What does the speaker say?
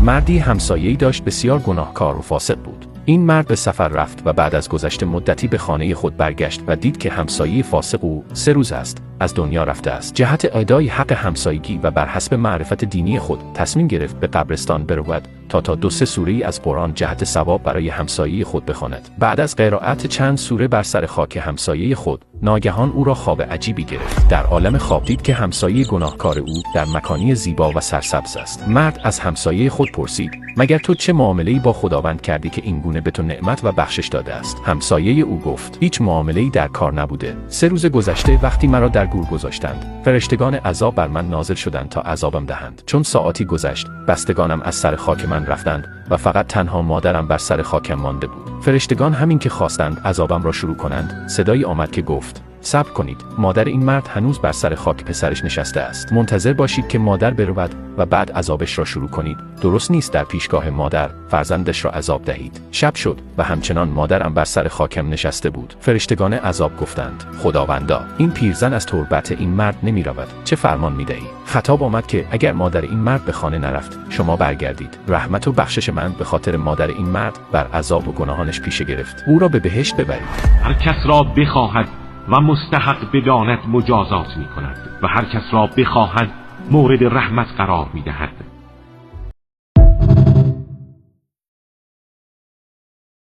مردی همسایه‌ای داشت بسیار گناهکار و فاسق بود. این مرد به سفر رفت و بعد از گذشت مدتی به خانه خود برگشت و دید که همسایه فاسق او 3 روز است از دنیا رفته است. جهت ادای حق همسایگی و بر حسب معرفت دینی خود تصمیم گرفت به قبرستان برود تا 2-3 سوره از قرآن جهت ثواب برای همسایه خود بخواند. بعد از قرائت چند سوره بر سر خاک همسایه خود، ناگهان او را خواب عجیبی گرفت. در عالم خواب دید که همسایه گناهکار او در مکانی زیبا و سرسبز است. مرد از همسایه خود پرسید: مگر تو چه معامله‌ای با خداوند کردی که این گونه به تو نعمت و بخشش داده است؟ همسایه او گفت: هیچ معامله‌ای در کار نبوده. 3 روز گذشته وقتی مرا در گور گذاشتند، فرشتگان عذاب بر من نازل شدند تا عذابم دهند. چون ساعتی گذشت، بستگانم از سر خاک من رفتند و فقط تنها مادرم بر سر خاکم مانده بود. فرشتگان همین که خواستند عذابم را شروع کنند، صدایی آمد که گفت: صبر کنید، مادر این مرد هنوز بر سر خاک پسرش نشسته است. منتظر باشید که مادر برود و بعد عذابش را شروع کنید. درست نیست در پیشگاه مادر فرزندش را عذاب دهید. شب شد و همچنان مادرم بر سر خاکم نشسته بود. فرشتگان عذاب گفتند: خداوندا، این پیرزن از تربت این مرد نمی رود. چه فرمان می دهی؟ خطاب آمد که اگر مادر این مرد به خانه نرفت، شما برگردید. رحمت و بخشش من به خاطر مادر این مرد بر عذاب و گناهانش پیشه گرفت. او را به بهشت ببرید. هر کس را بخواهد و مستحق بداند مجازات می کند و هر کس را بخواهد مورد رحمت قرار می دهد.